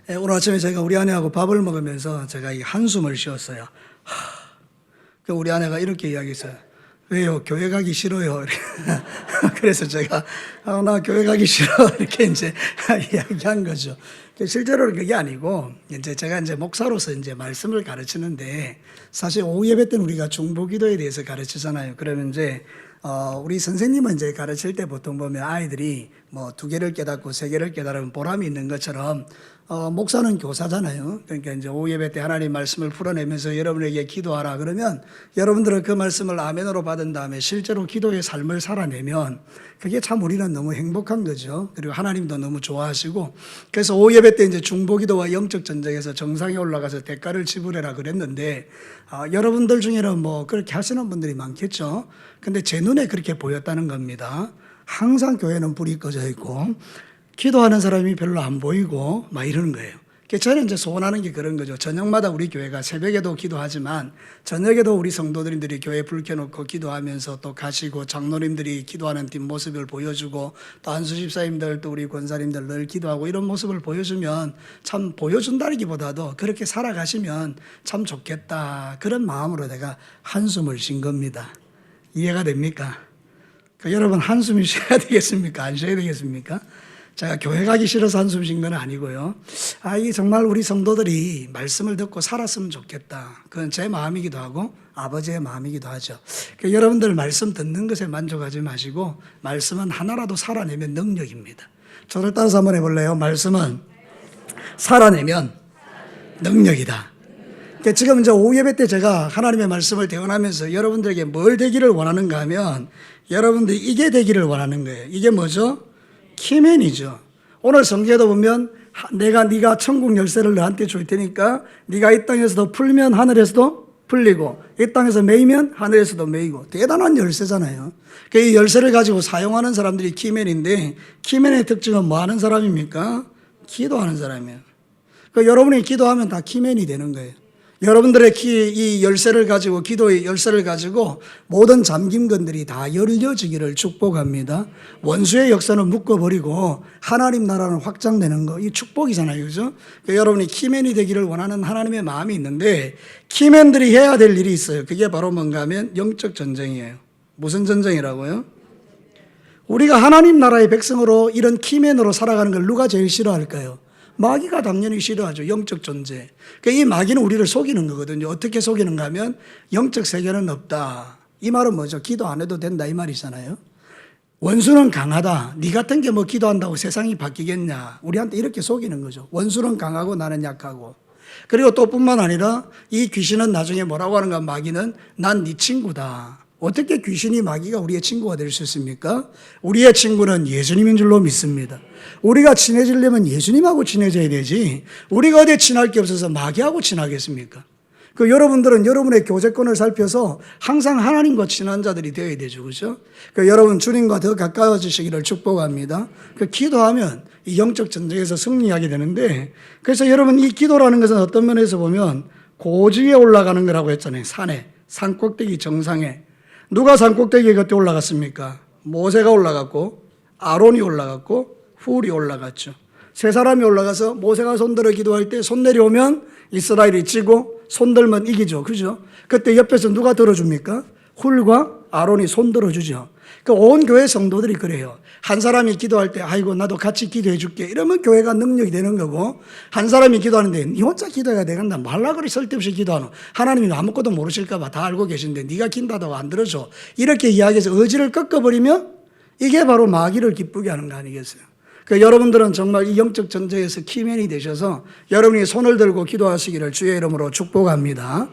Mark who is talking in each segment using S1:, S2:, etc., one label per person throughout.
S1: 오늘 아침에 제가 우리 아내하고 밥을 먹으면서 제가 이 한숨을 쉬었어요. 우리 아내가 이렇게 이야기했어요. 왜요? 교회 가기 싫어요. 그래서 제가 나 교회 가기 싫어 이렇게 이제 이야기한 거죠. 실제로는 그게 아니고 이제 제가 이제 목사로서 이제 말씀을 가르치는데 사실 오후 예배 때는 우리가 중보기도에 대해서 가르치잖아요. 그러면 이제 우리 선생님은 이제 가르칠 때 보통 보면 아이들이 뭐 2개를 깨닫고 3개를 깨달으면 보람이 있는 것처럼 목사는 교사잖아요. 그러니까 이제 오후 예배 때 하나님 말씀을 풀어내면서 여러분에게 기도하라 그러면 여러분들은 그 말씀을 아멘으로 받은 다음에 실제로 기도의 삶을 살아내면 그게 참 우리는 너무 행복한 거죠. 그리고 하나님도 너무 좋아하시고 그래서 오후 예배 때 이제 중보기도와 영적 전쟁에서 정상에 올라가서 대가를 지불해라 그랬는데 여러분들 중에는 뭐 그렇게 하시는 분들이 많겠죠. 근데 제 눈에 그렇게 보였다는 겁니다. 항상 교회는 불이 꺼져 있고 기도하는 사람이 별로 안 보이고 막 이러는 거예요. 저는 이제 소원하는 게 그런 거죠. 저녁마다 우리 교회가 새벽에도 기도하지만 저녁에도 우리 성도들이 교회 불 켜놓고 기도하면서 또 가시고 장로님들이 기도하는 뒷모습을 보여주고 또 한수 집사님들 또 우리 권사님들 늘 기도하고 이런 모습을 보여주면 참 보여준다기보다도 그렇게 살아가시면 참 좋겠다 그런 마음으로 내가 한숨을 쉰 겁니다. 이해가 됩니까? 여러분 한숨이 쉬어야 되겠습니까? 안 쉬어야 되겠습니까? 제가 교회 가기 싫어서 한숨 쉰 건 아니고요. 이 정말 우리 성도들이 말씀을 듣고 살았으면 좋겠다. 그건 제 마음이기도 하고 아버지의 마음이기도 하죠. 여러분들 말씀 듣는 것에 만족하지 마시고 말씀은 하나라도 살아내면 능력입니다. 저를 따라서 한번 해볼래요? 말씀은 살아내면 능력이다. 지금 이제 오후 예배 때 제가 하나님의 말씀을 대언하면서 여러분들에게 뭘 되기를 원하는가 하면 여러분들이 이게 되기를 원하는 거예요. 이게 뭐죠? 키맨이죠. 오늘 성경에도 보면 네가 천국 열쇠를 너한테 줄 테니까 네가 이 땅에서도 풀면 하늘에서도 풀리고 이 땅에서 매이면 하늘에서도 매이고 대단한 열쇠잖아요. 이 열쇠를 가지고 사용하는 사람들이 키맨인데 키맨의 특징은 뭐 하는 사람입니까? 기도하는 사람이에요. 여러분이 기도하면 다 키맨이 되는 거예요. 여러분들의 이 열쇠를 가지고 기도의 열쇠를 가지고 모든 잠김건들이 다 열려지기를 축복합니다. 원수의 역사는 묶어버리고 하나님 나라는 확장되는 거, 이 축복이잖아요. 그죠? 여러분이 키맨이 되기를 원하는 하나님의 마음이 있는데 키맨들이 해야 될 일이 있어요. 그게 바로 뭔가 하면 영적 전쟁이에요. 무슨 전쟁이라고요? 우리가 하나님 나라의 백성으로 이런 키맨으로 살아가는 걸 누가 제일 싫어할까요? 마귀가 당연히 싫어하죠. 영적 존재. 이 마귀는 우리를 속이는 거거든요. 어떻게 속이는가 하면 영적 세계는 없다. 이 말은 뭐죠? 기도 안 해도 된다 이 말이잖아요. 원수는 강하다. 네 같은 게 뭐 기도한다고 세상이 바뀌겠냐. 우리한테 이렇게 속이는 거죠. 원수는 강하고 나는 약하고. 그리고 또 뿐만 아니라 이 귀신은 나중에 뭐라고 하는가 마귀는 난 네 친구다. 어떻게 귀신이 마귀가 우리의 친구가 될 수 있습니까? 우리의 친구는 예수님인 줄로 믿습니다. 우리가 친해지려면 예수님하고 친해져야 되지 우리가 어디 친할 게 없어서 마귀하고 친하겠습니까? 여러분들은 여러분의 교제권을 살펴서 항상 하나님과 친한 자들이 되어야 되죠. 그렇죠? 여러분 주님과 더 가까워지시기를 축복합니다. 기도하면 이 영적 전쟁에서 승리하게 되는데 그래서 여러분 이 기도라는 것은 어떤 면에서 보면 고지에 올라가는 거라고 했잖아요. 산 꼭대기 정상에 누가 산 꼭대기에 그때 올라갔습니까? 모세가 올라갔고 아론이 올라갔고 훌이 올라갔죠. 세 사람이 올라가서 모세가 손들어 기도할 때 손 내려오면 이스라엘이 지고 손 들면 이기죠. 그죠? 그때 옆에서 누가 들어줍니까? 훌과 아론이 손 들어주죠. 온 교회 성도들이 그래요. 한 사람이 기도할 때 아이고 나도 같이 기도해 줄게 이러면 교회가 능력이 되는 거고 한 사람이 기도하는데 니 혼자 기도해야 되겠나 말라 그리 쓸데없이 기도하노 하나님이 아무것도 모르실까 봐 다 알고 계신데 네가 긴다고 안 들어줘 이렇게 이야기해서 의지를 꺾어버리면 이게 바로 마귀를 기쁘게 하는 거 아니겠어요? 여러분들은 정말 이 영적 전쟁에서 키맨이 되셔서 여러분이 손을 들고 기도하시기를 주의 이름으로 축복합니다.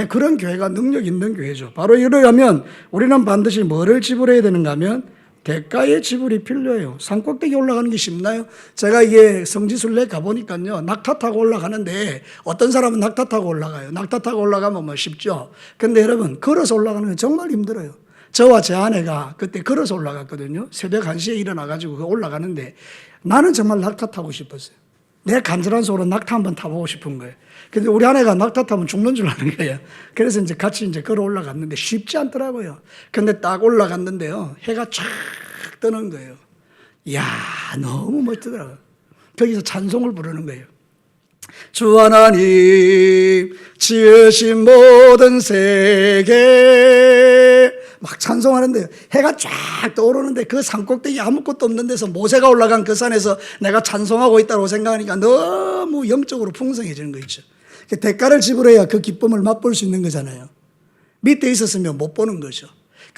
S1: 그런 교회가 능력 있는 교회죠. 바로 이러려면 우리는 반드시 뭐를 지불해야 되는가 하면 대가의 지불이 필요해요. 산 꼭대기 올라가는 게 쉽나요? 제가 이게 성지순례 가보니까요. 낙타 타고 올라가는데 어떤 사람은 낙타 타고 올라가요. 낙타 타고 올라가면 뭐 쉽죠. 근데 여러분 걸어서 올라가는 건 정말 힘들어요. 저와 제 아내가 그때 걸어서 올라갔거든요. 새벽 1시에 일어나가지고 올라가는데 나는 정말 낙타 타고 싶었어요. 내 간절한 속으로 낙타 한번 타보고 싶은 거예요. 근데 우리 아내가 낙타 타면 죽는 줄 아는 거예요. 그래서 이제 같이 걸어 올라갔는데 쉽지 않더라고요. 근데 딱 올라갔는데요. 해가 쫙 뜨는 거예요. 이야, 너무 멋지더라고요. 거기서 찬송을 부르는 거예요. 주 하나님 지으신 모든 세계 막 찬송하는데요. 해가 쫙 떠오르는데 그 산꼭대기 아무것도 없는 데서 모세가 올라간 그 산에서 내가 찬송하고 있다고 생각하니까 너무 영적으로 풍성해지는 거 있죠. 대가를 지불해야 그 기쁨을 맛볼 수 있는 거잖아요. 밑에 있었으면 못 보는 거죠.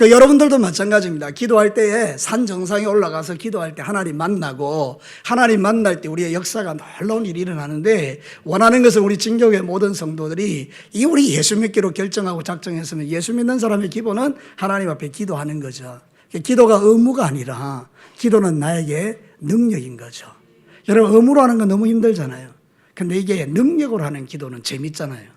S1: 여러분들도 마찬가지입니다. 기도할 때에 산 정상에 올라가서 기도할 때 하나님 만나고 하나님 만날 때 우리의 역사가 놀라운 일이 일어나는데 원하는 것은 우리 진교회 모든 성도들이 우리 예수 믿기로 결정하고 작정했으면 예수 믿는 사람의 기본은 하나님 앞에 기도하는 거죠. 기도가 의무가 아니라 기도는 나에게 능력인 거죠. 여러분 의무로 하는 건 너무 힘들잖아요. 근데 이게 능력으로 하는 기도는 재밌잖아요.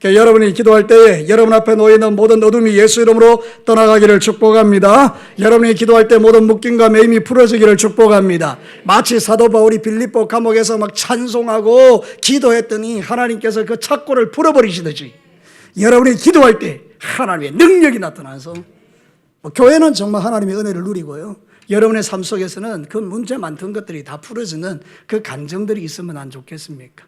S1: 여러분이 기도할 때에 여러분 앞에 놓여있는 모든 어둠이 예수 이름으로 떠나가기를 축복합니다. 여러분이 기도할 때 모든 묶임과 매임이 풀어지기를 축복합니다. 마치 사도 바울이 빌립보 감옥에서 막 찬송하고 기도했더니 하나님께서 그 착고를 풀어버리시듯이 여러분이 기도할 때 하나님의 능력이 나타나서 교회는 정말 하나님의 은혜를 누리고요. 여러분의 삶 속에서는 그 문제 많던 것들이 다 풀어지는 그 감정들이 있으면 안 좋겠습니까?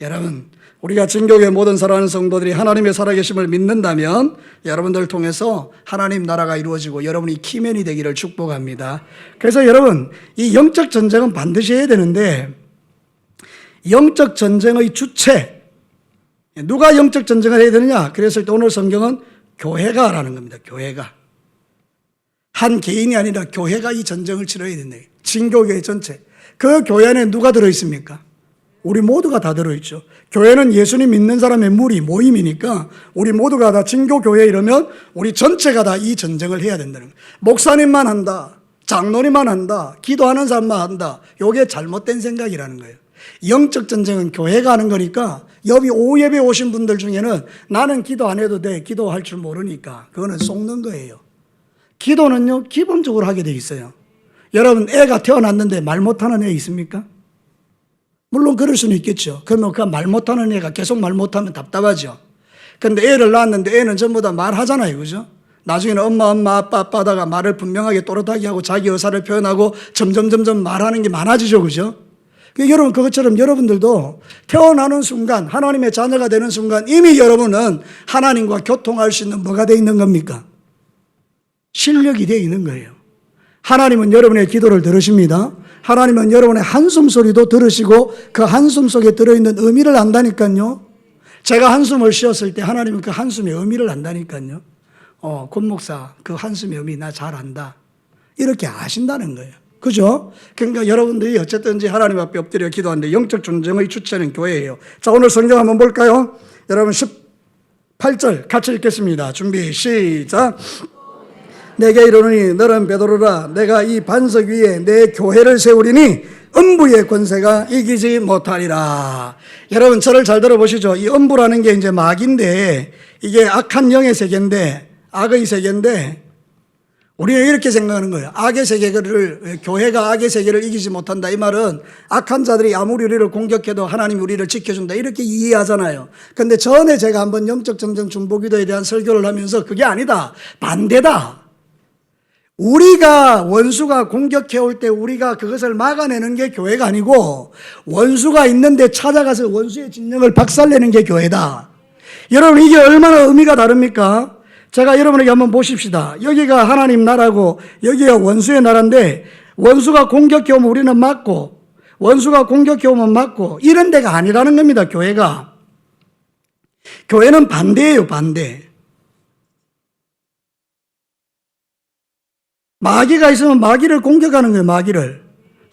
S1: 여러분, 우리가 진교회 모든 사랑하는 성도들이 하나님의 살아계심을 믿는다면 여러분들을 통해서 하나님 나라가 이루어지고 여러분이 키맨이 되기를 축복합니다. 그래서 여러분, 이 영적 전쟁은 반드시 해야 되는데 영적 전쟁의 주체, 누가 영적 전쟁을 해야 되느냐? 그랬을 때 오늘 성경은 교회가 라는 겁니다. 교회가. 한 개인이 아니라 교회가 이 전쟁을 치러야 된다. 진교회 전체. 그 교회 안에 누가 들어있습니까? 우리 모두가 다 들어있죠. 교회는 예수님 믿는 사람의 무리, 모임이니까 우리 모두가 다 진교교회 이러면 우리 전체가 다 이 전쟁을 해야 된다는 거예요. 목사님만 한다, 장로님만 한다, 기도하는 사람만 한다. 이게 잘못된 생각이라는 거예요. 영적 전쟁은 교회가 하는 거니까 여기 오예배 오신 분들 중에는 나는 기도 안 해도 돼, 기도할 줄 모르니까 그거는 속는 거예요. 기도는요 기본적으로 하게 돼 있어요. 여러분 애가 태어났는데 말 못하는 애 있습니까? 물론 그럴 수는 있겠죠. 그러면 그 말 못하는 애가 계속 말 못하면 답답하죠. 근데 애를 낳았는데 애는 전부 다 말하잖아요. 그죠? 나중에는 엄마, 아빠 하다가 말을 분명하게 또렷하게 하고 자기 의사를 표현하고 점점 말하는 게 많아지죠. 그죠? 여러분, 그것처럼 여러분들도 태어나는 순간, 하나님의 자녀가 되는 순간 이미 여러분은 하나님과 교통할 수 있는 뭐가 되어 있는 겁니까? 실력이 되어 있는 거예요. 하나님은 여러분의 기도를 들으십니다. 하나님은 여러분의 한숨 소리도 들으시고 그 한숨 속에 들어있는 의미를 안다니까요. 제가 한숨을 쉬었을 때 하나님은 그 한숨의 의미를 안다니까요. 권 목사 그 한숨의 의미 나 잘 안다. 이렇게 아신다는 거예요. 그죠? 그러니까 여러분들이 어쨌든지 하나님 앞에 엎드려 기도하는데 영적 전쟁의 주체는 교회예요. 자, 오늘 성경 한번 볼까요? 여러분 18절 같이 읽겠습니다. 준비 시작. 내게 이르노니 너는 베드로라. 내가 이 반석 위에 내 교회를 세우리니 음부의 권세가 이기지 못하리라. 여러분 저를 잘 들어보시죠. 이 음부라는 게 이제 마귀인데 이게 악한 영의 세계인데 악의 세계인데 우리는 이렇게 생각하는 거예요. 악의 세계를, 교회가 악의 세계를 이기지 못한다. 이 말은 악한 자들이 아무리 우리를 공격해도 하나님이 우리를 지켜준다. 이렇게 이해하잖아요. 근데 전에 제가 한번 영적 전쟁 중보기도에 대한 설교를 하면서 그게 아니다. 반대다. 우리가 원수가 공격해올 때 우리가 그것을 막아내는 게 교회가 아니고 원수가 있는데 찾아가서 원수의 진영을 박살내는 게 교회다. 여러분 이게 얼마나 의미가 다릅니까? 제가 여러분에게 한번 보십시다. 여기가 하나님 나라고 여기가 원수의 나라인데 원수가 공격해오면 우리는 막고 원수가 공격해오면 막고 이런 데가 아니라는 겁니다. 교회가. 교회는 반대예요. 반대. 마귀가 있으면 마귀를 공격하는 거예요.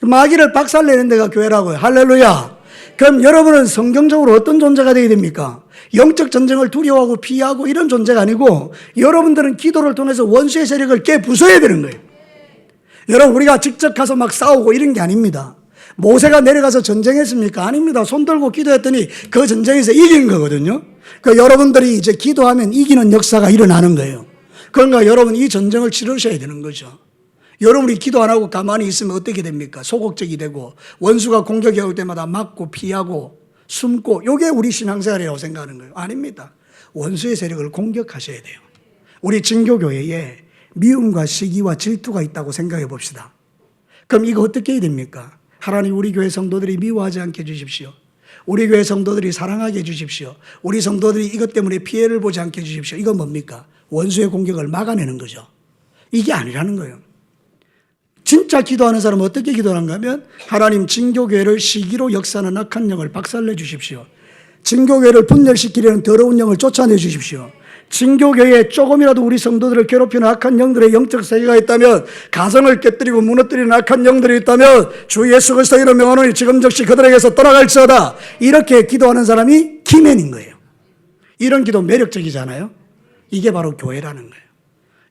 S1: 마귀를 박살내는 데가 교회라고요. 할렐루야. 그럼 여러분은 성경적으로 어떤 존재가 되어야 됩니까? 영적 전쟁을 두려워하고 피하고 이런 존재가 아니고 여러분들은 기도를 통해서 원수의 세력을 깨부숴야 되는 거예요. 여러분 우리가 직접 가서 막 싸우고 이런 게 아닙니다. 모세가 내려가서 전쟁했습니까? 아닙니다. 손 들고 기도했더니 그 전쟁에서 이긴 거거든요. 그러니까 여러분들이 이제 기도하면 이기는 역사가 일어나는 거예요. 그러니까 여러분 이 전쟁을 치르셔야 되는 거죠. 여러분이 기도 안 하고 가만히 있으면 어떻게 됩니까? 소극적이 되고 원수가 공격해 올 때마다 막고 피하고 숨고 이게 우리 신앙생활이라고 생각하는 거예요. 아닙니다. 원수의 세력을 공격하셔야 돼요. 우리 진교교회에 미움과 시기와 질투가 있다고 생각해 봅시다. 그럼 이거 어떻게 해야 됩니까? 하나님 우리 교회 성도들이 미워하지 않게 해주십시오. 우리 교회 성도들이 사랑하게 해주십시오. 우리 성도들이 이것 때문에 피해를 보지 않게 해주십시오. 이건 뭡니까? 원수의 공격을 막아내는 거죠. 이게 아니라는 거예요. 진짜 기도하는 사람은 어떻게 기도하는가 하면 하나님 진교교회를 시기로 역사하는 악한 영을 박살내 주십시오. 진교교회를 분열시키려는 더러운 영을 쫓아내 주십시오. 진교교회에 조금이라도 우리 성도들을 괴롭히는 악한 영들의 영적 세계가 있다면, 가정을 깨뜨리고 무너뜨리는 악한 영들이 있다면 주 예수 그리스도 이름 명하노니 지금 즉시 그들에게서 떠나갈지어다. 이렇게 기도하는 사람이 키맨인 거예요. 이런 기도 매력적이잖아요. 이게 바로 교회라는 거예요.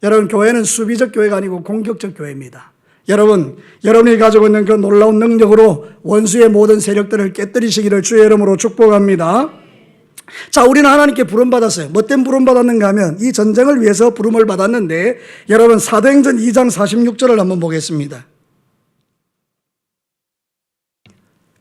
S1: 여러분, 교회는 수비적 교회가 아니고 공격적 교회입니다. 여러분, 여러분이 가지고 있는 그 놀라운 능력으로 원수의 모든 세력들을 깨뜨리시기를 주의 이름으로 축복합니다. 자, 우리는 하나님께 부름받았어요. 뭐 때문에 부름받았는가 하면 이 전쟁을 위해서 부름을 받았는데, 여러분 사도행전 2장 46절을 한번 보겠습니다.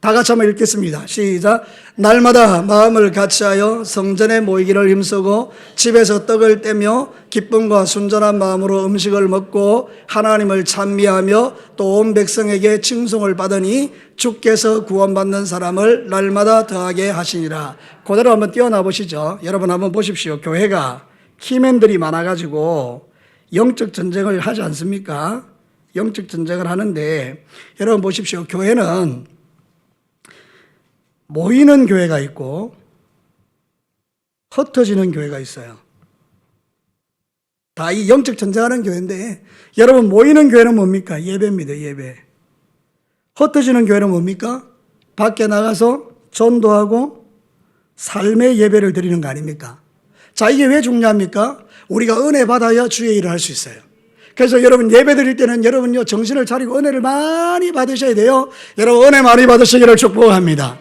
S1: 다 같이 한번 읽겠습니다. 시작. 날마다 마음을 같이하여 성전에 모이기를 힘쓰고 집에서 떡을 떼며 기쁨과 순전한 마음으로 음식을 먹고 하나님을 찬미하며 또 온 백성에게 칭송을 받으니 주께서 구원받는 사람을 날마다 더하게 하시니라. 그대로 한번 띄어나 보시죠. 여러분 한번 보십시오. 교회가 키맨들이 많아가지고 영적 전쟁을 하지 않습니까? 영적 전쟁을 하는데, 여러분 보십시오. 교회는 모이는 교회가 있고 흩어지는 교회가 있어요. 다 이 영적 전쟁하는 교회인데, 여러분 모이는 교회는 뭡니까? 예배입니다. 예배. 흩어지는 교회는 뭡니까? 밖에 나가서 전도하고 삶의 예배를 드리는 거 아닙니까? 자, 이게 왜 중요합니까? 우리가 은혜 받아야 주의 일을 할 수 있어요. 그래서 여러분 예배 드릴 때는 여러분요 정신을 차리고 은혜를 많이 받으셔야 돼요. 여러분 은혜 많이 받으시기를 축복합니다.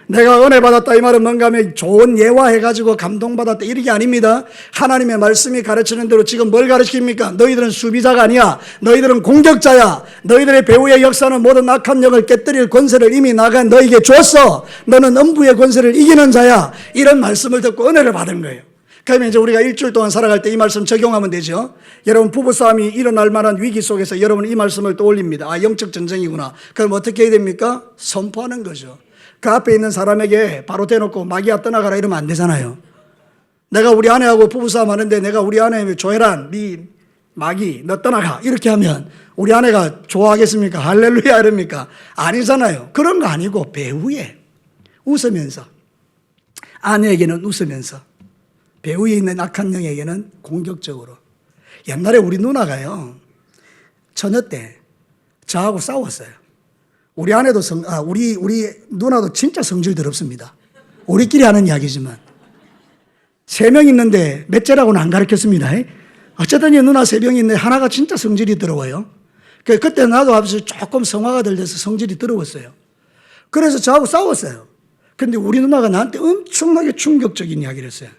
S1: 내가 은혜 받았다 이 말은 뭔가 하면 좋은 예화해가지고 감동받았다 이게 아닙니다. 하나님의 말씀이 가르치는 대로 지금 뭘 가르칩니까? 너희들은 수비자가 아니야. 너희들은 공격자야. 너희들의 배후의 역사는 모든 악한 영을 깨뜨릴 권세를 이미 나가 너에게 줬어. 너는 음부의 권세를 이기는 자야. 이런 말씀을 듣고 은혜를 받은 거예요. 그러면 이제 우리가 일주일 동안 살아갈 때 이 말씀 적용하면 되죠. 여러분 부부싸움이 일어날 만한 위기 속에서 여러분은 이 말씀을 떠올립니다. 아, 영적 전쟁이구나. 그럼 어떻게 해야 됩니까? 선포하는 거죠. 그 앞에 있는 사람에게 바로 대놓고 마귀야 떠나가라 이러면 안 되잖아요. 내가 우리 아내하고 부부싸움 하는데 내가 우리 아내 조혜란 네 마귀 너 떠나가 이렇게 하면 우리 아내가 좋아하겠습니까? 할렐루야 이럽니까? 아니잖아요. 그런 거 아니고 배후에 웃으면서, 아내에게는 웃으면서, 배후에 있는 악한 영에게는 공격적으로. 옛날에 우리 누나가요 처녀 때 저하고 싸웠어요. 우리 아내도 우리 누나도 진짜 성질 더럽습니다. 우리끼리 하는 이야기지만 3명 있는데 몇째라고는 안 가르쳤습니다. 어쨌든 이 누나 3명이 있는데 하나가 진짜 성질이 더러워요. 그때 나도 아버지 조금 성화가 덜 돼서 성질이 더러웠어요. 그래서 저하고 싸웠어요. 근데 우리 누나가 나한테 엄청나게 충격적인 이야기를 했어요.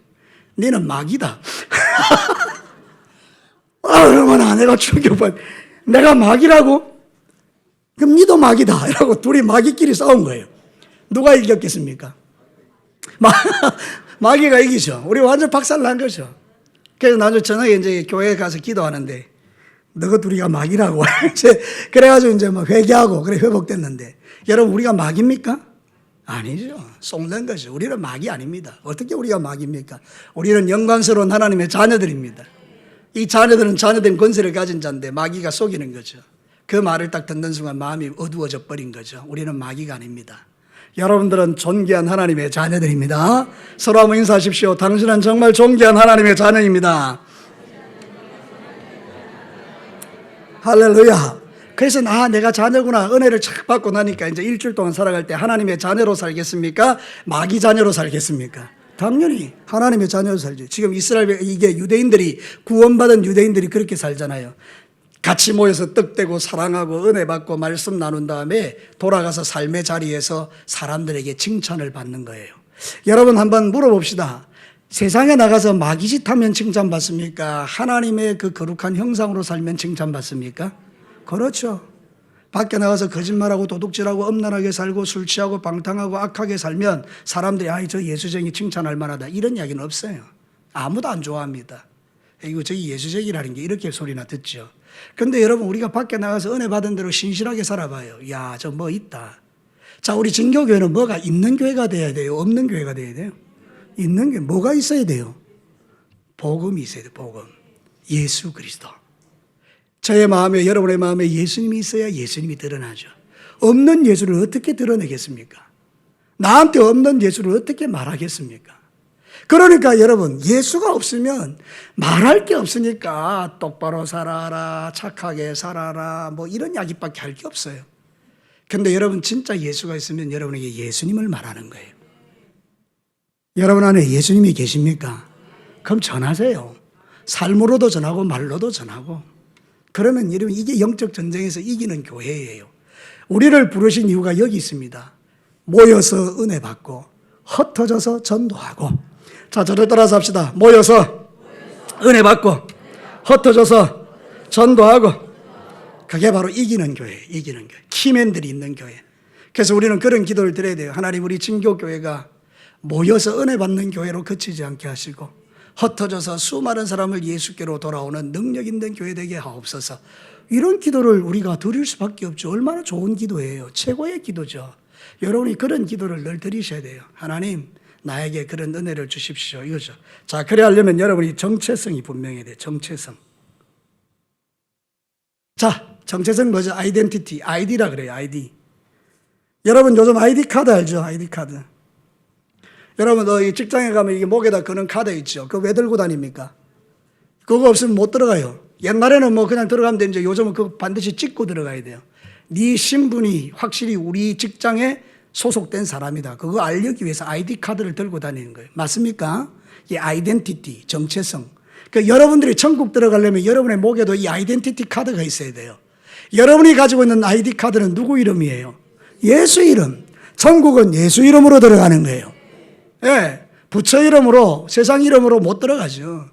S1: 너는 마귀다. 얼마나 내가 충격받. 내가 마귀라고? 그럼 니도 마귀다. 이라고 둘이 마귀끼리 싸운 거예요. 누가 이겼겠습니까? 마귀가 이기죠. 우리 완전 박살난 거죠. 그래서 나중에 저녁에 이제 교회에 가서 기도하는데, 너가 둘이가 마귀라고. 그래가지고 이제 뭐 회개하고, 그래 회복됐는데, 여러분 우리가 마귀입니까? 아니죠. 속는 거죠. 우리는 마귀 아닙니다. 어떻게 우리가 마귀입니까? 우리는 영광스러운 하나님의 자녀들입니다. 이 자녀들은 자녀된 권세를 가진 자인데 마귀가 속이는 거죠. 그 말을 딱 듣는 순간 마음이 어두워져 버린 거죠. 우리는 마귀가 아닙니다. 여러분들은 존귀한 하나님의 자녀들입니다. 서로 한번 인사하십시오. 당신은 정말 존귀한 하나님의 자녀입니다. 할렐루야. 그래서 내가 자녀구나 은혜를 착 받고 나니까 이제 일주일 동안 살아갈 때 하나님의 자녀로 살겠습니까? 마귀 자녀로 살겠습니까? 당연히 하나님의 자녀로 살죠. 지금 이스라엘 이게 유대인들이 구원받은 유대인들이 그렇게 살잖아요. 같이 모여서 떡대고 사랑하고 은혜 받고 말씀 나눈 다음에 돌아가서 삶의 자리에서 사람들에게 칭찬을 받는 거예요. 여러분 한번 물어봅시다. 세상에 나가서 마귀짓 하면 칭찬받습니까? 하나님의 그 거룩한 형상으로 살면 칭찬받습니까? 그렇죠. 밖에 나가서 거짓말하고 도둑질하고 엄란하게 살고 술 취하고 방탕하고 악하게 살면 사람들이 저 예수쟁이 칭찬할 만하다 이런 이야기는 없어요. 아무도 안 좋아합니다. 이거 저기 예수쟁이라는 게 이렇게 소리나 듣죠. 근데 여러분 우리가 밖에 나가서 은혜 받은 대로 신실하게 살아봐요. 야, 저 뭐 있다. 자, 우리 진교교회는 뭐가 있는 교회가 돼야 돼요? 없는 교회가 돼야 돼요? 있는 교회. 뭐가 있어야 돼요? 복음이 있어야 돼요. 복음. 예수 그리스도. 저의 마음에, 여러분의 마음에 예수님이 있어야 예수님이 드러나죠. 없는 예수를 어떻게 드러내겠습니까? 나한테 없는 예수를 어떻게 말하겠습니까? 그러니까 여러분, 예수가 없으면 말할 게 없으니까 똑바로 살아라, 착하게 살아라, 뭐 이런 이야기밖에 할 게 없어요. 근데 여러분, 진짜 예수가 있으면 여러분에게 예수님을 말하는 거예요. 여러분 안에 예수님이 계십니까? 그럼 전하세요. 삶으로도 전하고 말로도 전하고. 그러면 여러분, 이게 영적 전쟁에서 이기는 교회예요. 우리를 부르신 이유가 여기 있습니다. 모여서 은혜 받고 흩어져서 전도하고. 자, 저를 따라서 합시다. 모여서 은혜 받고 흩어져서 전도하고. 그게 바로 이기는 교회, 이기는 교회. 키맨들이 있는 교회. 그래서 우리는 그런 기도를 드려야 돼요. 하나님, 우리 진교교회가 모여서 은혜 받는 교회로 그치지 않게 하시고 흩어져서 수많은 사람을 예수께로 돌아오는 능력 있는 교회 되게 하옵소서. 이런 기도를 우리가 드릴 수밖에 없죠. 얼마나 좋은 기도예요. 최고의 기도죠. 여러분이 그런 기도를 늘 드리셔야 돼요. 하나님, 나에게 그런 은혜를 주십시오. 이거죠. 자, 그래 하려면 여러분이 정체성이 분명해야 돼요. 정체성. 자, 정체성 뭐죠? 아이덴티티. 아이디라 그래요. 아이디. 여러분 요즘 아이디 카드 알죠? 아이디 카드. 여러분, 이 직장에 가면 이게 목에다 거는 카드 있죠? 그거 왜 들고 다닙니까? 그거 없으면 못 들어가요. 옛날에는 뭐 그냥 들어가면 되는데 요즘은 그거 반드시 찍고 들어가야 돼요. 네 신분이 확실히 우리 직장에 소속된 사람이다. 그거 알리기 위해서 아이디 카드를 들고 다니는 거예요. 맞습니까? 이 아이덴티티, 정체성. 그 여러분들이 천국 들어가려면 여러분의 목에도 이 아이덴티티 카드가 있어야 돼요. 여러분이 가지고 있는 아이디 카드는 누구 이름이에요? 예수 이름. 천국은 예수 이름으로 들어가는 거예요. 예, 부처 이름으로, 세상 이름으로 못 들어가죠.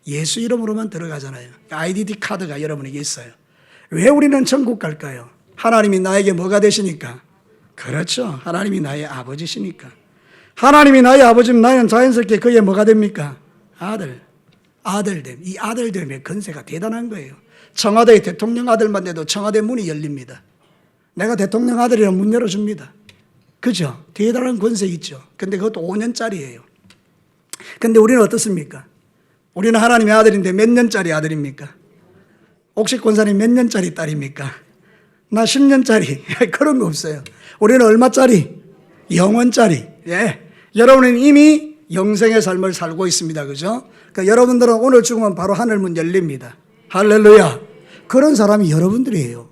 S1: 예수 이름으로만 들어가잖아요. 아이덴티티 카드가 여러분에게 있어요. 왜 우리는 천국 갈까요? 하나님이 나에게 뭐가 되시니까? 그렇죠. 하나님이 나의 아버지시니까. 하나님이 나의 아버지면 나는 자연스럽게 그의 뭐가 됩니까? 아들. 아들됨. 이 아들됨의 건세가 대단한 거예요. 청와대의 대통령 아들만 돼도 청와대 문이 열립니다. 내가 대통령 아들이라면 문 열어줍니다. 그죠? 대단한 권세 있죠. 근데 그것도 5년짜리예요. 근데 우리는 어떻습니까? 우리는 하나님의 아들인데 몇 년짜리 아들입니까? 옥식 권사님 몇 년짜리 딸입니까? 나 10년짜리. 그런 거 없어요. 우리는 얼마짜리? 영원짜리. 예. 여러분은 이미 영생의 삶을 살고 있습니다. 그죠? 그러니까 여러분들은 오늘 죽으면 바로 하늘문 열립니다. 할렐루야. 그런 사람이 여러분들이에요.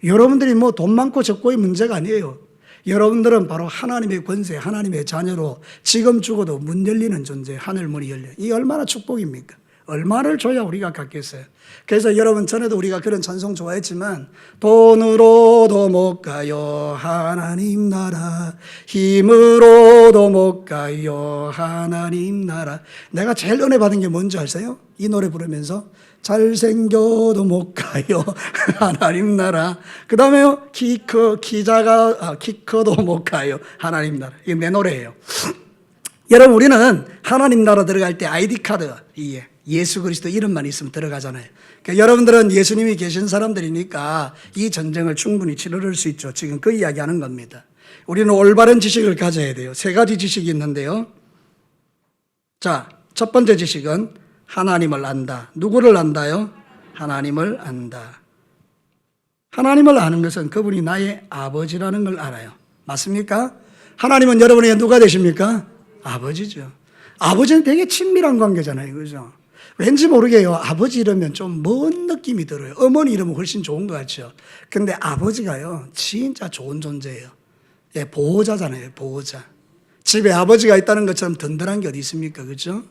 S1: 여러분들이 뭐 돈 많고 적고의 문제가 아니에요. 여러분들은 바로 하나님의 권세, 하나님의 자녀로 지금 죽어도 문 열리는 존재, 하늘문이 열려요. 이게 얼마나 축복입니까? 얼마를 줘야 우리가 갖겠어요. 그래서 여러분, 전에도 우리가 그런 찬송 좋아했지만 돈으로도 못 가요 하나님 나라, 힘으로도 못 가요 하나님 나라. 내가 제일 은혜 받은 게 뭔지 아세요? 이 노래 부르면서 잘생겨도 못 가요 하나님 나라. 그 다음에요, 키 커도 못 가요 하나님 나라. 이게 내 노래예요. 여러분, 우리는 하나님 나라 들어갈 때 아이디 카드, 예수 그리스도 이름만 있으면 들어가잖아요. 그러니까 여러분들은 예수님이 계신 사람들이니까 이 전쟁을 충분히 치르를 수 있죠. 지금 그 이야기 하는 겁니다. 우리는 올바른 지식을 가져야 돼요. 3가지 지식이 있는데요. 자, 첫 번째 지식은 하나님을 안다. 누구를 안다요? 하나님을 안다. 하나님을 아는 것은 그분이 나의 아버지라는 걸 알아요. 맞습니까? 하나님은 여러분에게 누가 되십니까? 아버지죠. 아버지는 되게 친밀한 관계잖아요. 그죠? 왠지 모르게요. 아버지 이러면 좀 먼 느낌이 들어요. 어머니 이러면 훨씬 좋은 것 같죠. 근데 아버지가요, 진짜 좋은 존재예요. 예, 보호자잖아요. 보호자. 집에 아버지가 있다는 것처럼 든든한 게 어디 있습니까? 그죠?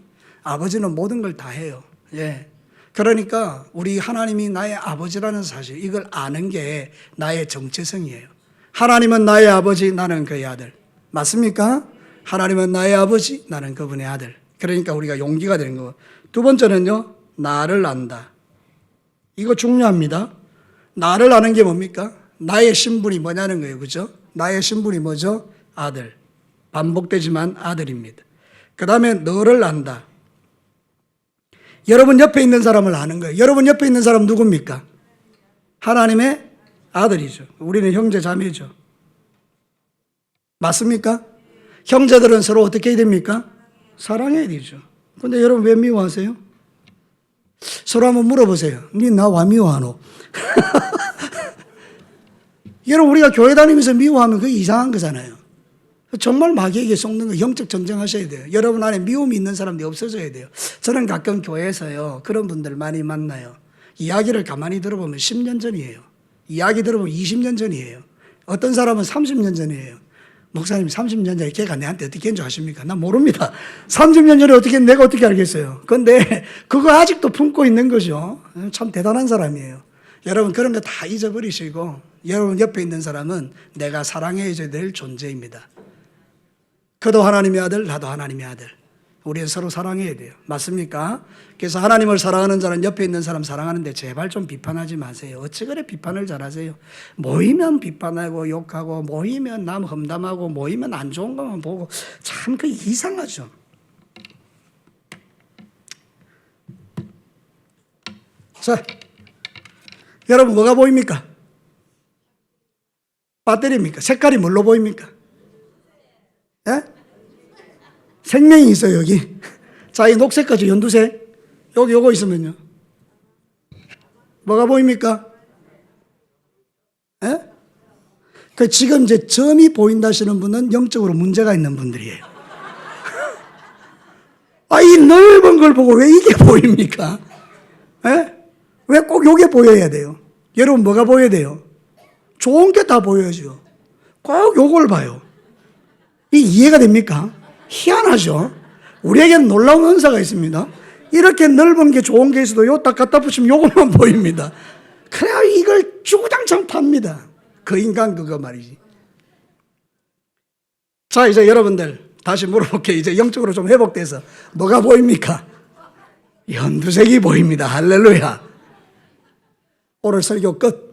S1: 아버지는 모든 걸 다 해요. 예. 그러니까 우리 하나님이 나의 아버지라는 사실, 이걸 아는 게 나의 정체성이에요. 하나님은 나의 아버지, 나는 그의 아들. 맞습니까? 하나님은 나의 아버지, 나는 그분의 아들. 그러니까 우리가 용기가 되는 거. 두 번째는요, 나를 안다. 이거 중요합니다. 나를 아는 게 뭡니까? 나의 신분이 뭐냐는 거예요. 그죠? 나의 신분이 뭐죠? 아들. 반복되지만 아들입니다. 그 다음에 너를 안다. 여러분 옆에 있는 사람을 아는 거예요. 여러분 옆에 있는 사람 누굽니까? 하나님의 아들이죠. 우리는 형제 자매죠. 맞습니까? 형제들은 서로 어떻게 해야 됩니까? 사랑해야 되죠. 근데 여러분 왜 미워하세요? 서로 한번 물어보세요. 니 나 와 미워하노? 여러분 우리가 교회 다니면서 미워하면 그게 이상한 거잖아요. 정말 마귀에게 속는 거 영적 전쟁 하셔야 돼요. 여러분 안에 미움이 있는 사람들이 없어져야 돼요. 저는 가끔 교회에서요 그런 분들 많이 만나요. 이야기를 가만히 들어보면 10년 전이에요. 이야기 들어보면 20년 전이에요. 어떤 사람은 30년 전이에요. 목사님 30년 전에 걔가 내한테 어떻게 한줄 아십니까? 난 모릅니다. 30년 전에 어떻게 내가 어떻게 알겠어요. 근데 그거 아직도 품고 있는 거죠. 참 대단한 사람이에요. 여러분 그런 거 다 잊어버리시고 여러분 옆에 있는 사람은 내가 사랑해줘야 될 존재입니다. 그도 하나님의 아들, 나도 하나님의 아들. 우리는 서로 사랑해야 돼요. 맞습니까? 그래서 하나님을 사랑하는 자는 옆에 있는 사람 사랑하는데 제발 좀 비판하지 마세요. 어찌 그래 비판을 잘하세요? 모이면 비판하고 욕하고 모이면 남 험담하고 모이면 안 좋은 것만 보고 참 그 이상하죠. 자, 여러분 뭐가 보입니까? 배터리입니까? 색깔이 뭘로 보입니까? 예? 생명이 있어요, 여기. 자, 이 녹색까지 연두색. 여기 요거 있으면요. 뭐가 보입니까? 예? 그 지금 이제 점이 보인다 하시는 분은 영적으로 문제가 있는 분들이에요. 아, 이 넓은 걸 보고 왜 이게 보입니까? 예? 왜 꼭 요게 보여야 돼요? 여러분 뭐가 보여야 돼요? 좋은 게 다 보여야죠. 꼭 요걸 봐요. 이 이해가 됩니까? 희한하죠? 우리에게는 놀라운 은사가 있습니다. 이렇게 넓은 게 좋은 게 있어도 요 딱 갖다 붙이면 요것만 보입니다. 그래야 이걸 주구장창 팝니다. 그 인간 그거 말이지. 자, 이제 여러분들 다시 물어볼게요. 이제 영적으로 좀 회복돼서 뭐가 보입니까? 연두색이 보입니다. 할렐루야. 오늘 설교 끝.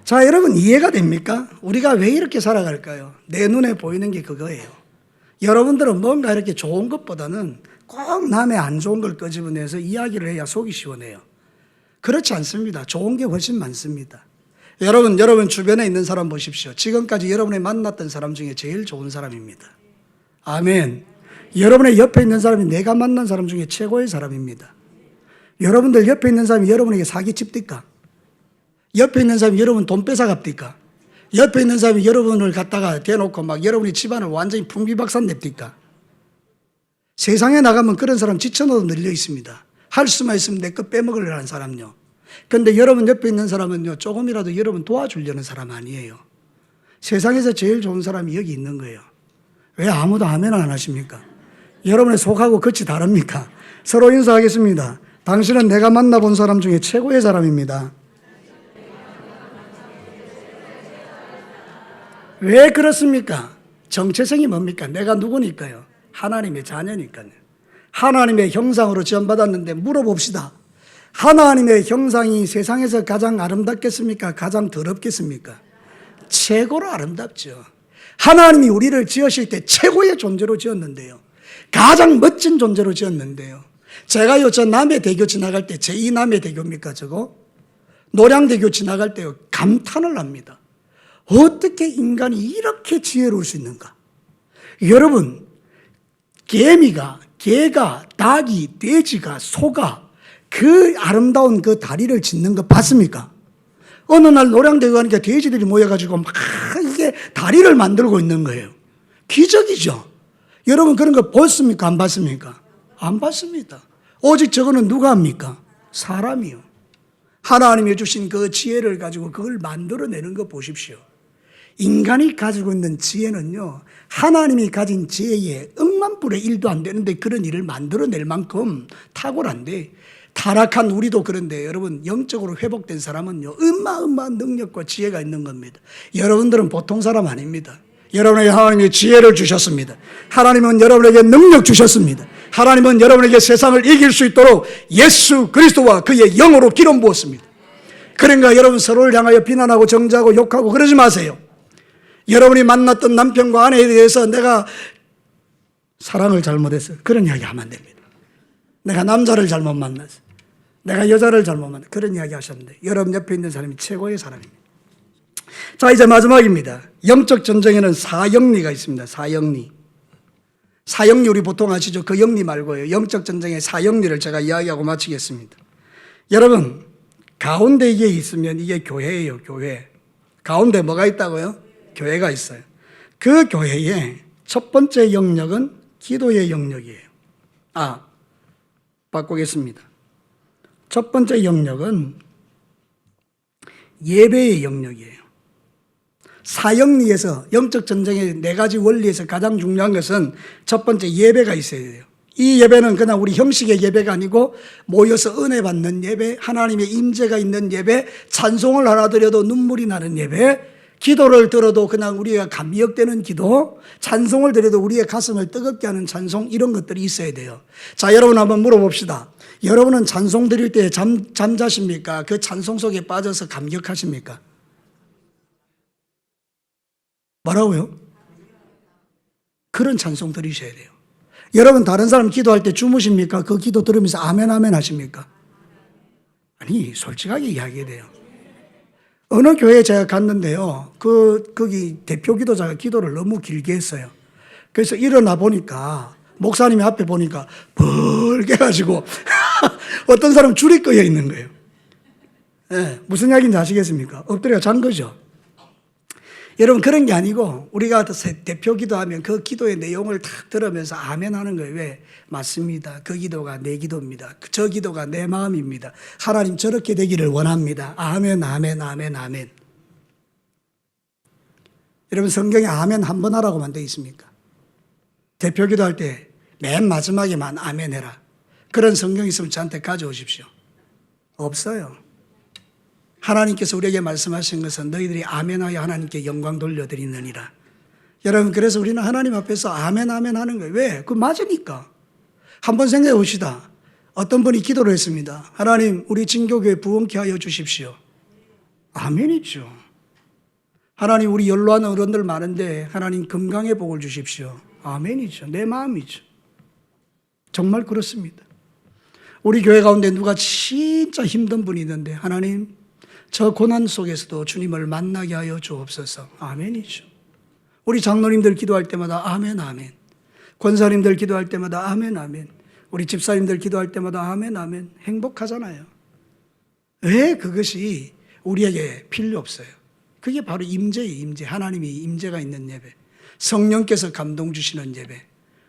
S1: 자, 여러분 이해가 됩니까? 우리가 왜 이렇게 살아갈까요? 내 눈에 보이는 게 그거예요. 여러분들은 뭔가 이렇게 좋은 것보다는 꼭 남의 안 좋은 걸 끄집어내서 이야기를 해야 속이 시원해요. 그렇지 않습니다. 좋은 게 훨씬 많습니다. 여러분 주변에 있는 사람 보십시오. 지금까지 여러분이 만났던 사람 중에 제일 좋은 사람입니다. 아멘. 여러분의 옆에 있는 사람이 내가 만난 사람 중에 최고의 사람입니다. 여러분들 옆에 있는 사람이 여러분에게 사기칩니까? 옆에 있는 사람이 여러분 돈 뺏어갑니까? 옆에 있는 사람이 여러분을 갖다가 대놓고 막 여러분이 집안을 완전히 풍비박산 냅니까? 세상에 나가면 그런 사람 지천으로 늘려 있습니다. 할 수만 있으면 내 것 빼먹으려는 사람요. 그런데 여러분 옆에 있는 사람은요, 조금이라도 여러분 도와주려는 사람 아니에요. 세상에서 제일 좋은 사람이 여기 있는 거예요. 왜 아무도 아멘 안 하십니까? 여러분의 속하고 겉이 다릅니까? 서로 인사하겠습니다. 당신은 내가 만나본 사람 중에 최고의 사람입니다. 왜 그렇습니까? 정체성이 뭡니까? 내가 누구니까요? 하나님의 자녀니까요. 하나님의 형상으로 지원받았는데 물어봅시다. 하나님의 형상이 세상에서 가장 아름답겠습니까? 가장 더럽겠습니까? 최고로 아름답죠. 하나님이 우리를 지으실 때 최고의 존재로 지었는데요. 가장 멋진 존재로 지었는데요. 제가요, 저 남해대교 지나갈 때 제2 남해대교입니까, 저거? 노량대교 지나갈 때요, 감탄을 합니다. 어떻게 인간이 이렇게 지혜로울 수 있는가? 여러분, 개가, 닭이, 돼지가, 소가 그 아름다운 그 다리를 짓는 거 봤습니까? 어느 날 노량대교 가니까 돼지들이 모여가지고 막 이게 다리를 만들고 있는 거예요. 기적이죠. 여러분 그런 거 봤습니까? 안 봤습니까? 안 봤습니다. 오직 저거는 누가 합니까? 사람이요. 하나님이 주신 그 지혜를 가지고 그걸 만들어내는 거 보십시오. 인간이 가지고 있는 지혜는요, 하나님이 가진 지혜의 억만분의 1도 안 되는데 그런 일을 만들어낼 만큼 탁월한데, 타락한 우리도 그런데 여러분 영적으로 회복된 사람은요, 어마어마한 능력과 지혜가 있는 겁니다. 여러분들은 보통 사람 아닙니다. 여러분에게 하나님이 지혜를 주셨습니다. 하나님은 여러분에게 능력 주셨습니다. 하나님은 여러분에게 세상을 이길 수 있도록 예수 그리스도와 그의 영으로 기름 부었습니다. 그러니까 여러분 서로를 향하여 비난하고 정죄하고 욕하고 그러지 마세요. 여러분이 만났던 남편과 아내에 대해서 내가 사랑을 잘못했어요, 그런 이야기 하면 안 됩니다. 내가 남자를 잘못 만났어요, 내가 여자를 잘못 만났어요, 그런 이야기 하셨는데 여러분 옆에 있는 사람이 최고의 사람입니다. 자, 이제 마지막입니다. 영적 전쟁에는 사영리가 있습니다. 사영리. 사영리 우리 보통 아시죠? 그 영리 말고요. 영적 전쟁의 사영리를 제가 이야기하고 마치겠습니다. 여러분, 가운데 이게 있으면 이게 교회예요, 교회. 가운데 뭐가 있다고요? 교회가 있어요. 그 교회의 첫 번째 영역은 기도의 영역이에요. 바꾸겠습니다. 첫 번째 영역은 예배의 영역이에요. 사영리에서 영적 전쟁의 네 가지 원리에서 가장 중요한 것은 첫 번째 예배가 있어야 돼요. 이 예배는 그냥 우리 형식의 예배가 아니고 모여서 은혜 받는 예배, 하나님의 임재가 있는 예배, 찬송을 하나 드려도 눈물이 나는 예배, 기도를 들어도 그냥 우리가 감격되는 기도, 찬송을 드려도 우리의 가슴을 뜨겁게 하는 찬송, 이런 것들이 있어야 돼요. 자, 여러분 한번 물어봅시다. 여러분은 찬송 드릴 때 잠자십니까? 그 찬송 속에 빠져서 감격하십니까? 뭐라고요? 그런 찬송 드리셔야 돼요. 여러분 다른 사람 기도할 때 주무십니까? 그 기도 들으면서 아멘 아멘 하십니까? 아니, 솔직하게 이야기해야 돼요. 어느 교회에 제가 갔는데요. 거기 대표 기도자가 기도를 너무 길게 했어요. 그래서 일어나 보니까 목사님이 앞에 보니까 벌게 가지고 어떤 사람 줄이 꺼여 있는 거예요. 네, 무슨 이야기인지 아시겠습니까? 엎드려 잔 거죠. 여러분, 그런 게 아니고 우리가 대표 기도하면 그 기도의 내용을 탁 들으면서 아멘 하는 거예요. 왜? 맞습니다. 그 기도가 내 기도입니다. 저 기도가 내 마음입니다. 하나님 저렇게 되기를 원합니다. 아멘, 아멘, 아멘, 아멘. 여러분, 성경에 아멘 한 번 하라고만 되어 있습니까? 대표 기도할 때 맨 마지막에만 아멘 해라. 그런 성경 있으면 저한테 가져오십시오. 없어요. 하나님께서 우리에게 말씀하신 것은 너희들이 아멘하여 하나님께 영광 돌려드리느니라. 여러분, 그래서 우리는 하나님 앞에서 아멘 아멘 하는 거예요. 왜? 그거 맞으니까. 한번 생각해 봅시다. 어떤 분이 기도를 했습니다. 하나님, 우리 진교교회 부흥케 하여 주십시오. 아멘이죠. 하나님, 우리 연로한 어른들 많은데 하나님 건강의 복을 주십시오. 아멘이죠. 내 마음이죠. 정말 그렇습니다. 우리 교회 가운데 누가 진짜 힘든 분이 있는데 하나님, 저 고난 속에서도 주님을 만나게 하여 주옵소서. 아멘이죠. 우리 장로님들 기도할 때마다 아멘 아멘. 권사님들 기도할 때마다 아멘 아멘. 우리 집사님들 기도할 때마다 아멘 아멘. 행복하잖아요. 왜 그것이 우리에게 필요 없어요? 그게 바로 임재예요. 임재. 하나님이 임재가 있는 예배. 성령께서 감동 주시는 예배.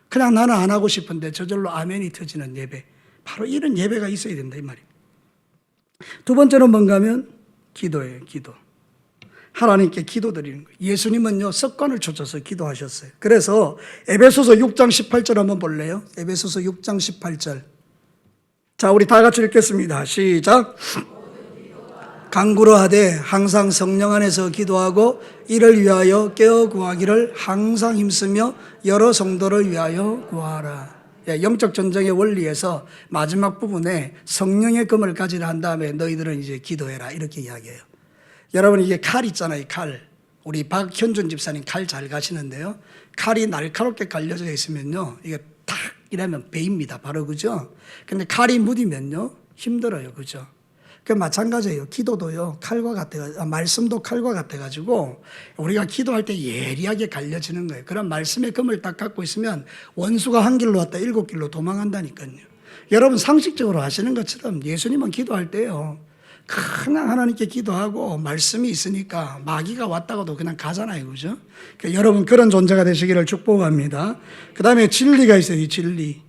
S1: 그냥 나는 안 하고 싶은데 저절로 아멘이 터지는 예배. 바로 이런 예배가 있어야 된다 이 말이에요. 두 번째는 뭔가 하면 기도예요. 기도. 하나님께 기도드리는 거예요. 예수님은요, 습관을 쫓아서 기도하셨어요. 그래서 에베소서 6장 18절 한번 볼래요? 에베소서 6장 18절. 자, 우리 다 같이 읽겠습니다. 시작. 간구로 하되 항상 성령 안에서 기도하고 이를 위하여 깨어 구하기를 항상 힘쓰며 여러 성도를 위하여 구하라. 영적 전쟁의 원리에서 마지막 부분에 성령의 검을 가지라 한 다음에 너희들은 이제 기도해라 이렇게 이야기해요. 여러분, 이게 칼 있잖아요. 칼. 우리 박현준 집사님 칼 잘 가시는데요. 칼이 날카롭게 갈려져 있으면요, 이게 탁 이러면 베입니다. 바로, 그죠? 근데 칼이 무디면요 힘들어요. 그죠? 그 마찬가지예요. 기도도요, 칼과 같아, 말씀도 칼과 같아가지고 우리가 기도할 때 예리하게 갈려지는 거예요. 그런 말씀의 검을 딱 갖고 있으면 원수가 한 길로 왔다 7길로 도망간다니까요. 여러분, 상식적으로 하시는 것처럼 예수님은 기도할 때요, 그냥 하나님께 기도하고 말씀이 있으니까 마귀가 왔다가도 그냥 가잖아요. 그죠? 그러니까 여러분, 그런 존재가 되시기를 축복합니다. 그 다음에 진리가 있어요. 이 진리.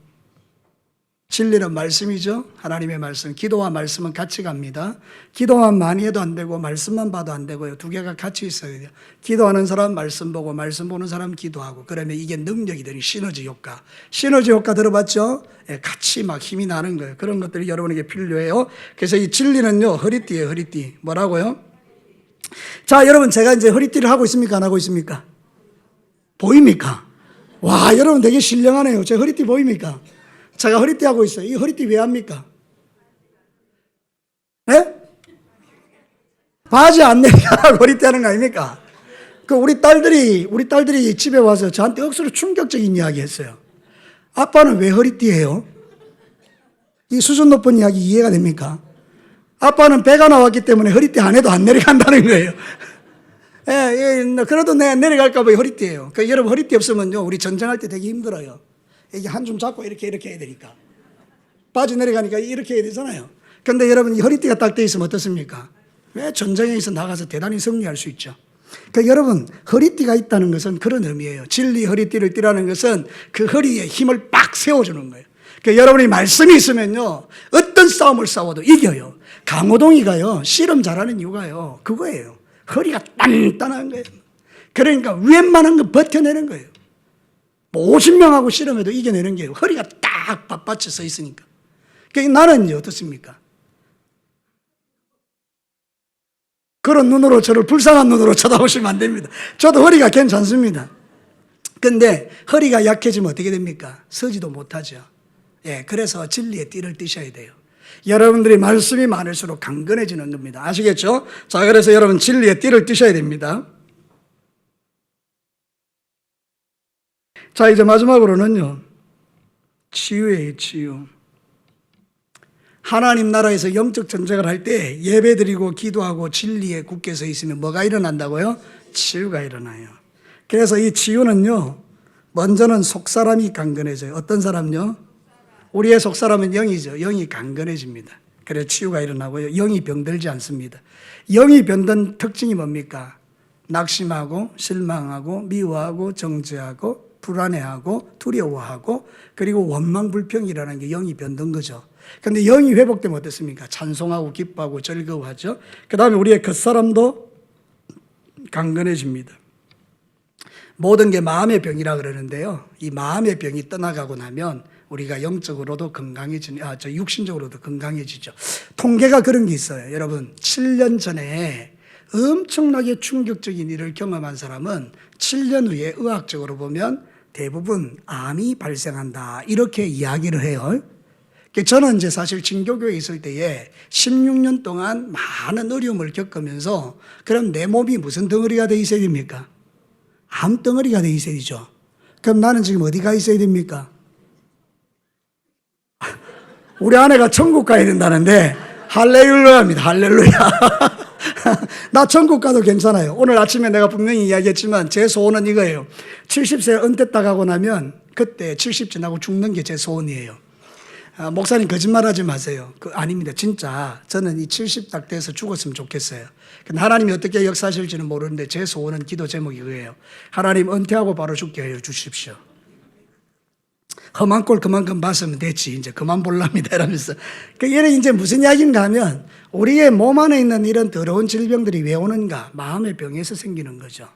S1: 진리는 말씀이죠. 하나님의 말씀. 기도와 말씀은 같이 갑니다. 기도만 많이 해도 안 되고 말씀만 봐도 안 되고요. 두 개가 같이 있어야 돼요. 기도하는 사람 말씀 보고 말씀 보는 사람 기도하고, 그러면 이게 능력이 되는 시너지 효과. 시너지 효과 들어봤죠? 같이 막 힘이 나는 거예요. 그런 것들이 여러분에게 필요해요. 그래서 이 진리는요, 허리띠예요. 허리띠. 뭐라고요? 자, 여러분, 제가 이제 허리띠를 하고 있습니까? 안 하고 있습니까? 보입니까? 와, 여러분 되게 신령하네요. 제 허리띠 보입니까? 제가 허리띠 하고 있어요. 이 허리띠 왜 합니까? 네? 바지 안 내니까 허리띠 하는 거 아닙니까? 그 우리 딸들이 집에 와서 저한테 억수로 충격적인 이야기 했어요. 아빠는 왜 허리띠 해요? 이 수준 높은 이야기 이해가 됩니까? 아빠는 배가 나왔기 때문에 허리띠 안 해도 안 내려간다는 거예요. 예, 예, 그래도 내려갈까봐 허리띠예요. 그 여러분 허리띠 없으면요, 우리 전쟁할 때 되게 힘들어요. 이게 한 줌 잡고 이렇게 해야 되니까. 바지 내려가니까 이렇게 해야 되잖아요. 근데 여러분 이 허리띠가 딱 돼 있으면 어떻습니까? 왜 전쟁에서 나가서 대단히 승리할 수 있죠. 그 여러분 허리띠가 있다는 것은 그런 의미예요. 진리 허리띠를 띠라는 것은 그 허리에 힘을 빡 세워주는 거예요. 그 여러분이 말씀이 있으면요, 어떤 싸움을 싸워도 이겨요. 강호동이가요, 씨름 잘하는 이유가요, 그거예요. 허리가 단단한 거예요. 그러니까 웬만한 거 버텨내는 거예요. 50명하고 씨름해도 이겨내는 게 허리가 딱 빳빳이 서 있으니까. 그러니까 나는요, 어떻습니까? 그런 눈으로 저를 불쌍한 눈으로 쳐다보시면 안 됩니다. 저도 허리가 괜찮습니다. 근데 허리가 약해지면 어떻게 됩니까? 서지도 못하죠. 예, 그래서 진리의 띠를 띠셔야 돼요. 여러분들이 말씀이 많을수록 강건해지는 겁니다. 아시겠죠? 자, 그래서 여러분 진리의 띠를 띠셔야 됩니다. 자, 이제 마지막으로는요, 치유예요, 치유. 하나님 나라에서 영적 전쟁을 할 때 예배드리고 기도하고 진리에 굳게 서 있으면 뭐가 일어난다고요? 치유가 일어나요. 그래서 이 치유는요, 먼저는 속사람이 강건해져요. 어떤 사람요? 우리의 속사람은 영이죠. 영이 강건해집니다. 그래서 치유가 일어나고요. 영이 병들지 않습니다. 영이 병든 특징이 뭡니까? 낙심하고 실망하고 미워하고 정죄하고 불안해하고 두려워하고 그리고 원망불평이라는 게 영이 병든 거죠. 그런데 영이 회복되면 어떻습니까? 찬송하고 기뻐하고 즐거워하죠. 그 다음에 우리의 겉사람도 강건해집니다. 모든 게 마음의 병이라 그러는데요, 이 마음의 병이 떠나가고 나면 우리가 영적으로도 육신적으로도 건강해지죠. 통계가 그런 게 있어요. 여러분 7년 전에 엄청나게 충격적인 일을 경험한 사람은 7년 후에 의학적으로 보면 대부분 암이 발생한다, 이렇게 이야기를 해요. 저는 이제 사실 진교교에 있을 때에 16년 동안 많은 어려움을 겪으면서, 그럼 내 몸이 무슨 덩어리가 돼 있어야 됩니까? 암 덩어리가 돼 있어야 되죠. 그럼 나는 지금 어디가 있어야 됩니까? 우리 아내가 천국 가야 된다는데 할렐루야입니다. 할렐루야. 나 천국 가도 괜찮아요. 오늘 아침에 내가 분명히 이야기했지만 제 소원은 이거예요. 70세 은퇴 딱 하고 나면 그때 70 지나고 죽는 게 제 소원이에요. 목사님 거짓말하지 마세요. 아닙니다. 진짜 저는 이 70 딱 돼서 죽었으면 좋겠어요. 근데 하나님이 어떻게 역사하실지는 모르는데 제 소원은, 기도 제목이 그거예요. 하나님 은퇴하고 바로 죽게 해 주십시오. 험한 꼴 그만큼 봤으면 됐지, 이제 그만 볼랍니다 이러면서. 얘는 이제 무슨 이야기인가 하면 우리의 몸 안에 있는 이런 더러운 질병들이 왜 오는가? 마음의 병에서 생기는 거죠.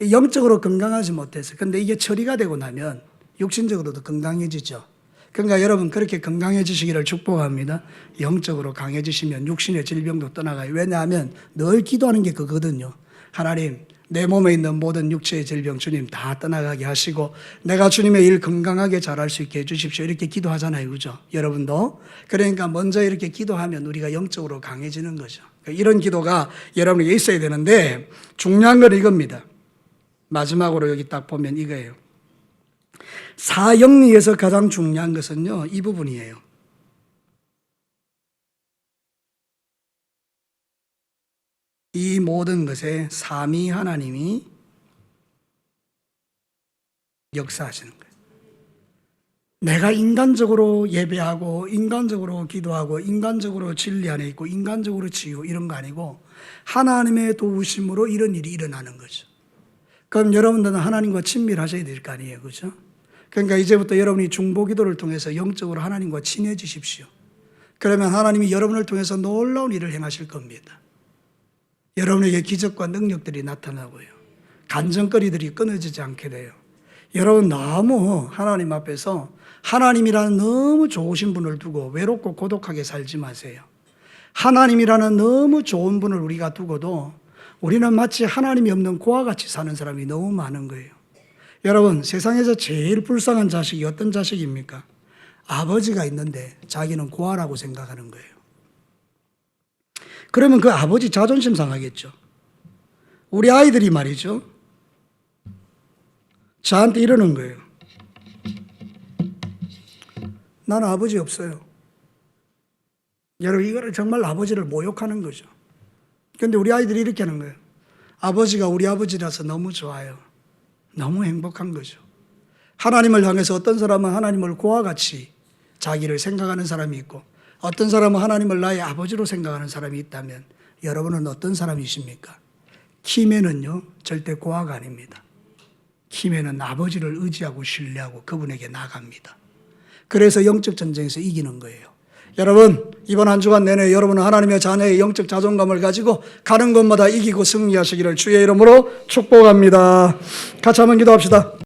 S1: 영적으로 건강하지 못해서. 근데 이게 처리가 되고 나면 육신적으로도 건강해지죠. 그러니까 여러분 그렇게 건강해지시기를 축복합니다. 영적으로 강해지시면 육신의 질병도 떠나가요. 왜냐하면 늘 기도하는 게 그거거든요. 하나님, 내 몸에 있는 모든 육체의 질병 주님 다 떠나가게 하시고 내가 주님의 일 건강하게 잘할 수 있게 해주십시오, 이렇게 기도하잖아요. 그죠? 여러분도. 그러니까 먼저 이렇게 기도하면 우리가 영적으로 강해지는 거죠. 이런 기도가 여러분에게 있어야 되는데, 중요한 건 이겁니다. 마지막으로 여기 딱 보면 이거예요. 사영리에서 가장 중요한 것은요, 이 부분이에요. 이 모든 것에 삼위 하나님이 역사하시는 거예요. 내가 인간적으로 예배하고 인간적으로 기도하고 인간적으로 진리 안에 있고 인간적으로 치유, 이런 거 아니고 하나님의 도우심으로 이런 일이 일어나는 거죠. 그럼 여러분들은 하나님과 친밀하셔야 될 거 아니에요. 그렇죠? 그러니까 이제부터 여러분이 중보기도를 통해서 영적으로 하나님과 친해지십시오. 그러면 하나님이 여러분을 통해서 놀라운 일을 행하실 겁니다. 여러분에게 기적과 능력들이 나타나고요, 간증거리들이 끊어지지 않게 돼요. 여러분 너무 하나님 앞에서 하나님이라는 너무 좋으신 분을 두고 외롭고 고독하게 살지 마세요. 하나님이라는 너무 좋은 분을 우리가 두고도 우리는 마치 하나님이 없는 고와 같이 사는 사람이 너무 많은 거예요. 여러분 세상에서 제일 불쌍한 자식이 어떤 자식입니까? 아버지가 있는데 자기는 고아라고 생각하는 거예요. 그러면 그 아버지 자존심 상하겠죠. 우리 아이들이 말이죠, 저한테 이러는 거예요. 나는 아버지 없어요. 여러분 이거를 정말 아버지를 모욕하는 거죠. 그런데 우리 아이들이 이렇게 하는 거예요. 아버지가 우리 아버지라서 너무 좋아요. 너무 행복한 거죠. 하나님을 향해서 어떤 사람은 하나님을 고와 같이 자기를 생각하는 사람이 있고 어떤 사람은 하나님을 나의 아버지로 생각하는 사람이 있다면 여러분은 어떤 사람이십니까? 키맨은요 절대 고아가 아닙니다. 키맨은 아버지를 의지하고 신뢰하고 그분에게 나갑니다. 그래서 영적 전쟁에서 이기는 거예요. 여러분 이번 한 주간 내내 여러분은 하나님의 자녀의 영적 자존감을 가지고 가는 곳마다 이기고 승리하시기를 주의 이름으로 축복합니다. 같이 한번 기도합시다.